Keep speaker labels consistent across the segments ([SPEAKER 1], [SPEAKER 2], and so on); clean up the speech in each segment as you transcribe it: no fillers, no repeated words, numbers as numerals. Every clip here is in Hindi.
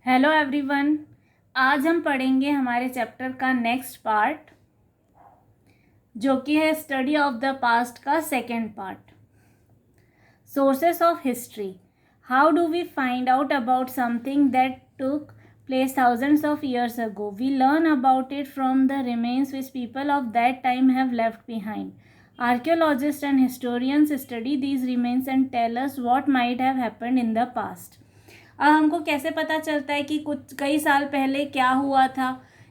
[SPEAKER 1] Hello everyone. आज हम पढ़ेंगे हमारे चैप्टर का नेक्स्ट पार्ट जो कि है स्टडी ऑफ द पास्ट का second part. Sources of history. How do we find out about something that took place thousands of years ago? We learn about it from the remains which people of that time have left behind. Archaeologists and historians study these remains and tell us what might have happened in the past. अब हमको कैसे पता चलता है कि कुछ कई साल पहले क्या हुआ था?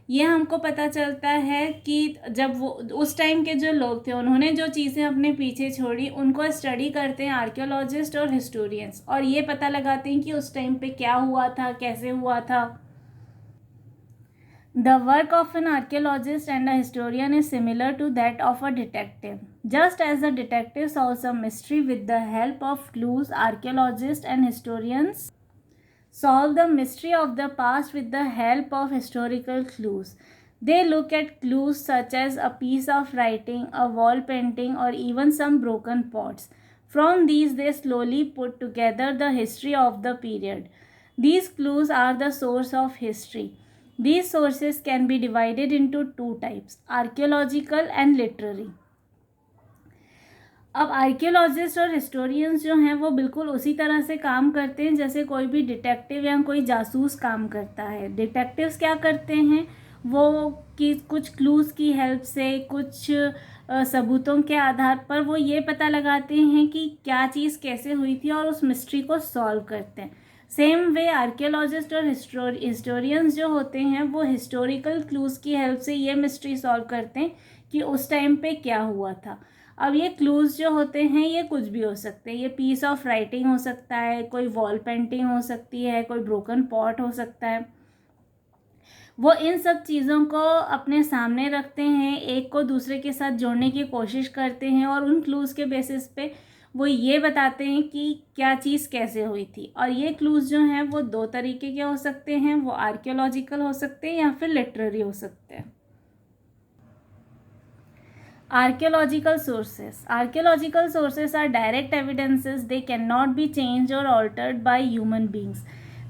[SPEAKER 1] ये हमको पता चलता है कि जब वो उस टाइम के जो लोग थे उन्होंने जो चीज़ें अपने पीछे छोड़ी उनको स्टडी करते हैं आर्कियोलॉजिस्ट और हिस्टोरियंस, और ये पता लगाते हैं कि उस टाइम पे क्या हुआ था, कैसे हुआ था। The work of an archaeologist and a historian is similar to that of a detective. Just as a detective solves a mystery with the help of clues, archaeologists and historians solve the mystery of the past with the help of historical clues. They look at clues such as a piece of writing, a wall painting, or even some broken pots. From these, they slowly put together the history of the period. These clues are the source of history. These sources can be divided into two types, archaeological and literary. अब आर्कियोलॉजिस्ट और हिस्टोरियंस जो हैं वो बिल्कुल उसी तरह से काम करते हैं जैसे कोई भी डिटेक्टिव या कोई जासूस काम करता है। डिटेक्टिव्स क्या करते हैं, वो कि कुछ क्लूज़ की हेल्प से, कुछ सबूतों के आधार पर वो ये पता लगाते हैं कि क्या चीज़ कैसे हुई थी और उस मिस्ट्री को सॉल्व करते हैं। सेम वे आर्कियोलॉजिस्ट और हिस्टोरियंस जो होते हैं वो हिस्टोरिकल क्लूज़ की हेल्प से ये मिस्ट्री सॉल्व करते हैं कि उस टाइम पे क्या हुआ था। अब ये क्लूज़ जो होते हैं ये कुछ भी हो सकते हैं। ये पीस ऑफ राइटिंग हो सकता है, कोई वॉल पेंटिंग हो सकती है, कोई ब्रोकन पॉट हो सकता है। वो इन सब चीज़ों को अपने सामने रखते हैं, एक को दूसरे के साथ जोड़ने की कोशिश करते हैं और उन क्लूज़ के बेसिस पे वो ये बताते हैं कि क्या चीज़ कैसे हुई थी। और ये क्लूज़ जो हैं वो दो तरीके के हो सकते हैं, वो आर्कियोलॉजिकल हो सकते हैं या फिर लिटरेरी हो सकते हैं। Archaeological sources. Archaeological sources are direct evidences. They cannot be changed or altered by human beings.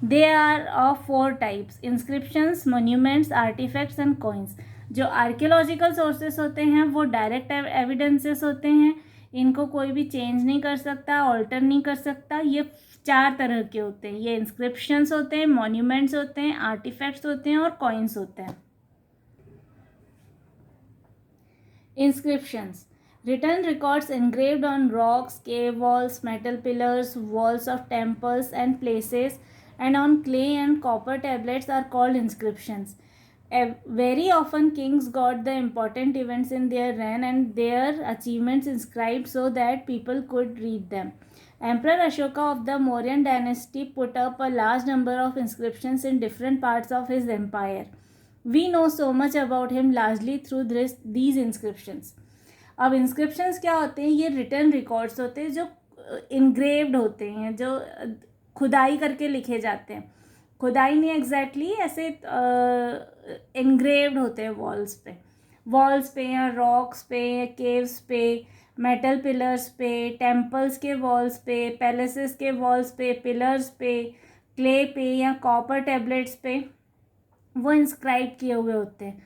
[SPEAKER 1] They are of four types: inscriptions, monuments, artifacts and coins. जो आर्कियोलॉजिकल सोर्सेस होते हैं वो डायरेक्ट एविडेंसेस होते हैं, इनको कोई भी चेंज नहीं कर सकता, ऑल्टर नहीं कर सकता। ये चार तरह के होते हैं। ये इंस्क्रिप्शंस होते हैं, मॉन्यूमेंट्स होते हैं, आर्टिफैक्ट्स होते हैं और कॉइन्स होते हैं। Inscriptions. Written records engraved on rocks, cave walls, metal pillars, walls of temples and places, and on clay and copper tablets are called inscriptions. Very often kings got the important events in their reign and their achievements inscribed so that people could read them. Emperor Ashoka of the Mauryan dynasty put up a large number of inscriptions in different parts of his empire. We know so much about him largely through these inscriptions. अब inscriptions क्या होते हैं? ये written records होते हैं जो engraved होते हैं, जो खुदाई करके लिखे जाते हैं। खुदाई नहीं एग्जैक्टली ऐसे engraved होते हैं वॉल्स पे या रॉक्स पे, केव्स पे, मेटल पिलर्स पे, टेम्पल्स के वॉल्स पे, पैलेसेस के वॉल्स पे, पिलर्स पे, क्ले पे या कॉपर टेबलेट्स पे वो इंस्क्राइब किए हुए होते हैं।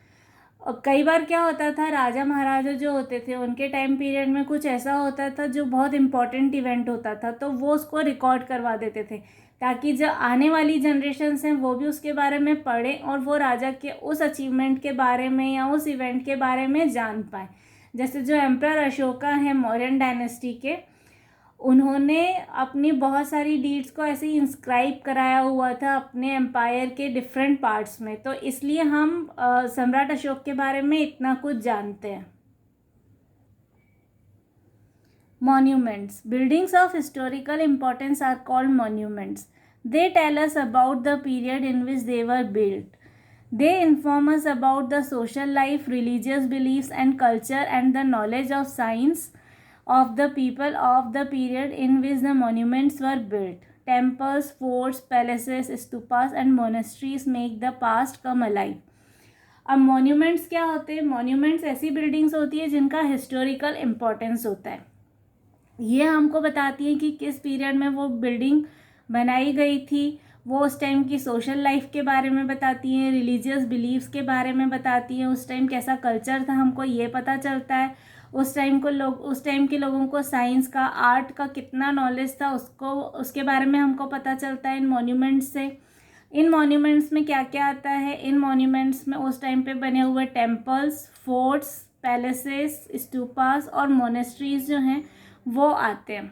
[SPEAKER 1] और कई बार क्या होता था, राजा महाराजा जो होते थे उनके टाइम पीरियड में कुछ ऐसा होता था जो बहुत इंपॉर्टेंट इवेंट होता था, तो वो उसको रिकॉर्ड करवा देते थे ताकि जो आने वाली जनरेशन्स हैं वो भी उसके बारे में पढ़ें और वो राजा के उस अचीवमेंट के बारे में या उस इवेंट के बारे में जान पाएँ। जैसे जो एम्परर अशोका हैं मौर्यन डायनेस्टी के, उन्होंने अपनी बहुत सारी डीड्स को ऐसे ही इंस्क्राइब कराया हुआ था अपने एम्पायर के डिफरेंट पार्ट्स में, तो इसलिए हम सम्राट अशोक के बारे में इतना कुछ जानते हैं। Monuments. Buildings of historical importance are called monuments. They tell us about the period in which they were built. They inform us about the social life, religious beliefs and culture and the knowledge of science of the people of the period in which the monuments were built. Temples, forts, palaces, stupas and monasteries make the past come alive. अब मॉन्यूमेंट्स क्या होते हैं? मॉन्यूमेंट्स ऐसी बिल्डिंग्स होती है जिनका हिस्टोरिकल इम्पोर्टेंस होता है। ये हमको बताती है कि किस पीरियड में वो बिल्डिंग बनाई गई थी, वो उस टाइम की सोशल लाइफ के बारे में बताती हैं, रिलीजियस बिलीव्स के बारे में बताती हैं, उस टाइम कैसा कल्चर था हमको ये पता चलता है, उस टाइम के लोगों को साइंस का, आर्ट का कितना नॉलेज था उसके बारे में हमको पता चलता है इन मॉन्यूमेंट्स से। इन मॉन्यूमेंट्स में क्या क्या आता है? इन मॉन्यूमेंट्स में उस टाइम पे बने हुए टेम्पल्स, फोर्ट्स, पैलेसेस, स्तूपास और मोनेस्ट्रीज जो हैं वो आते हैं।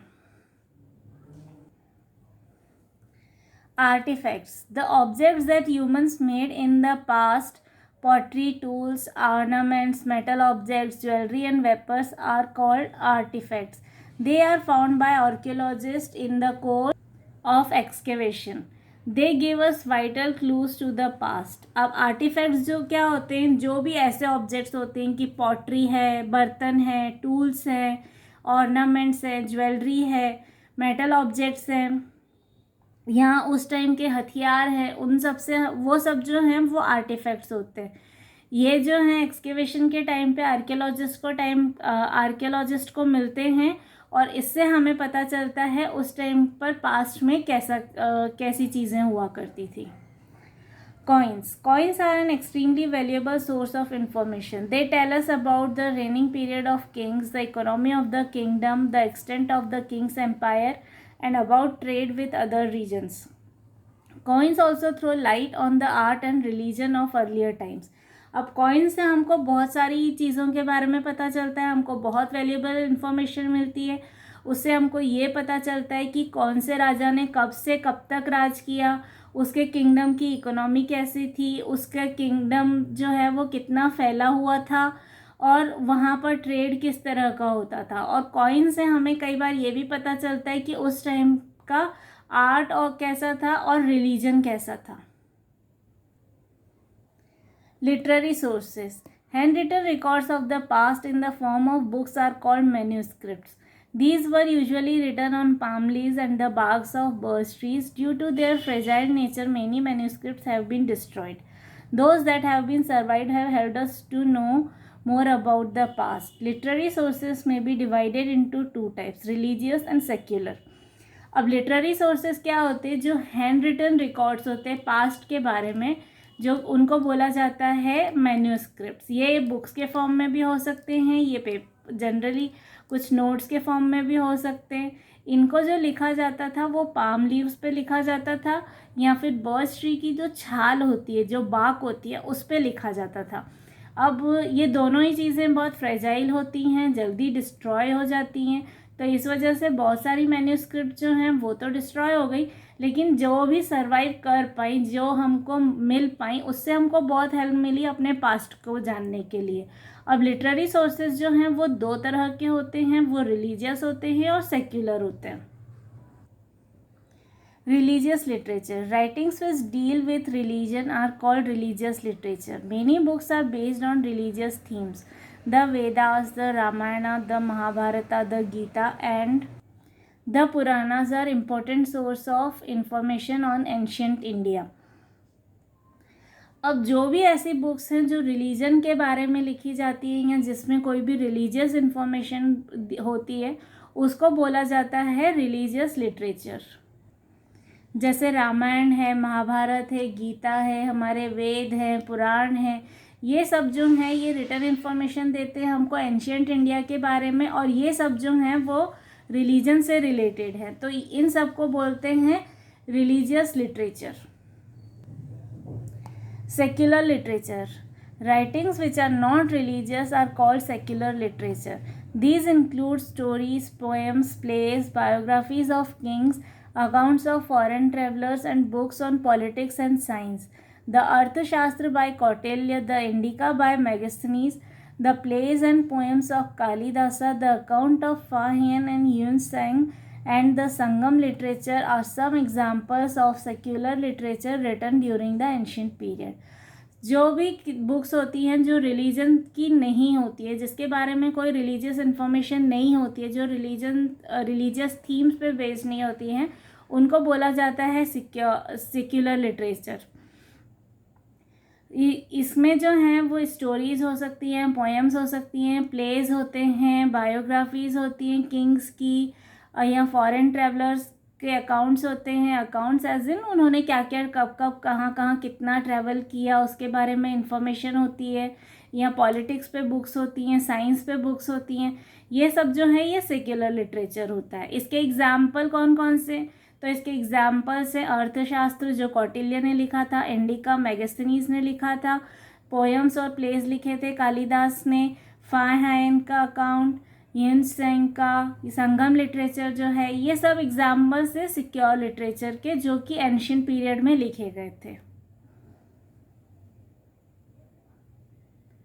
[SPEAKER 1] Artifacts: the objects that humans made in the past, pottery, tools, ornaments, metal objects, jewelry and weapons are called artifacts. They are found by archaeologists in the course of excavation. They give us vital clues to the past. अब आर्टिफैक्ट्स जो क्या होते हैं, जो भी ऐसे ऑब्जेक्ट्स होते हैं कि पॉटरी है, बर्तन है, टूल्स हैं, ऑर्नामेंट्स है, ज्वेलरी है, मेटल ऑब्जेक्ट्स हैं, यहाँ उस टाइम के हथियार हैं, उन सब से वो सब जो हैं वो आर्टिफैक्ट्स होते हैं। ये जो हैं एक्सकेवेशन के टाइम पे आर्कियोलॉजिस्ट को मिलते हैं और इससे हमें पता चलता है उस टाइम पर पास्ट में कैसी चीज़ें हुआ करती थी। Coins are an extremely valuable source of information. They tell us about the reigning period of kings, the economy of the kingdom, the extent of the king's empire, and about trade with other regions. Coins also throw light on the art and religion of earlier times. अब कॉइन से हमको बहुत सारी चीज़ों के बारे में पता चलता है, हमको बहुत वैल्यूएबल इन्फॉर्मेशन मिलती है। उससे हमको ये पता चलता है कि कौन से राजा ने कब से कब तक राज किया, उसके किंगडम की इकोनॉमी कैसी थी, उसका किंगडम जो है वो कितना फैला हुआ था और वहाँ पर ट्रेड किस तरह का होता था। और कॉइन से हमें कई बार ये भी पता चलता है कि उस टाइम का आर्ट और कैसा था और रिलीजन कैसा था। Literary sources: handwritten records of the past in the form of books are called manuscripts. These were usually written on palm leaves and the barks of birch trees. Due to their fragile nature, many manuscripts have been destroyed. Those that have been survived have helped us to know more about the past. Literary sources may be divided into two types: religious and secular. अब लिटरेरी सोर्सेस क्या होते हैं? जो हैंड रिटन रिकॉर्ड्स होते हैं पास्ट के बारे में, जो उनको बोला जाता है मैन्यूस्क्रिप्ट्स। ये बुक्स के फॉर्म में भी हो सकते हैं, ये जनरली कुछ नोट्स के फॉर्म में भी हो सकते हैं। इनको जो लिखा जाता था वो पाम लीव्स पे लिखा जाता था या फिर बर्च ट्री की जो छाल होती है, जो बाक होती है, उस पे लिखा जाता था। अब ये दोनों ही चीज़ें बहुत फ्रेजाइल होती हैं, जल्दी डिस्ट्रॉय हो जाती हैं, तो इस वजह से बहुत सारी मैन्यूस्क्रिप्ट जो हैं वो तो डिस्ट्रॉय हो गई, लेकिन जो भी सरवाइव कर पाई, जो हमको मिल पाई, उससे हमको बहुत हेल्प मिली अपने पास्ट को जानने के लिए। अब लिटरेरी सोर्सेज जो हैं वो दो तरह के होते हैं, वो रिलीजियस होते हैं और सेक्युलर होते हैं। Religious literature. Writings which deal with religion are called religious literature. Many books are based on religious themes. The Vedas, the Ramayana, the Mahabharata, the Gita, and the Puranas are important source of information on ancient India. अब जो भी ऐसी बुक्स हैं जो रिलीजन के बारे में लिखी जाती हैं या जिसमें कोई भी रिलीजियस इंफॉर्मेशन होती है, उसको बोला जाता है रिलीजियस लिटरेचर। जैसे रामायण है, महाभारत है, गीता है, हमारे वेद हैं, पुराण हैं, ये सब जो हैं ये रिटन इन्फॉर्मेशन देते हैं हमको एंशियंट इंडिया के बारे में, और ये सब जो हैं वो रिलीजन से रिलेटेड है, तो इन सब को बोलते हैं religious literature. Secular literature. Writings which are not religious are called secular literature. These include stories, poems, plays, biographies of kings, accounts of foreign travelers, and books on politics and science. The Arthashastra by Kautilya, the Indica by Megasthenes, the plays and poems of Kalidasa, the account of Fa Hien and Yun Sang, and the Sangam literature are some examples of secular literature written during the ancient period. जो भी बुक्स होती हैं जो रिलीजन की नहीं होती है, जिसके बारे में कोई रिलीजियस इन्फॉर्मेशन नहीं होती है, जो रिलीजियस थीम्स पे बेस्ड नहीं होती हैं, उनको बोला जाता है सेक्युलर लिटरेचर। इसमें जो हैं वो स्टोरीज़ हो सकती हैं, पोएम्स हो सकती हैं, प्लेज होते हैं, बायोग्राफीज़ होती हैं किंग्स की या फॉरेन ट्रैवलर्स के अकाउंट्स होते हैं। अकाउंट्स एज इन उन्होंने क्या क्या कब कब कहाँ कहाँ कितना ट्रैवल किया उसके बारे में इंफॉर्मेशन होती है, या पॉलिटिक्स पे बुक्स होती हैं, साइंस पे बुक्स होती हैं। ये सब जो है ये सेक्युलर लिटरेचर होता है। इसके एग्जाम्पल कौन कौन से, तो इसके एग्जाम्पल्स है अर्थशास्त्र जो कौटिल्य ने लिखा था, इंडिका मैगस्थनीज ने लिखा था, पोएम्स और प्लेज लिखे थे कालिदास ने, फाहायन का अकाउंट, ह्यून सेंग का संगम लिटरेचर जो है, ये सब एग्जाम्पल्स है सिक्योर लिटरेचर के जो कि एंशियंट पीरियड में लिखे गए थे।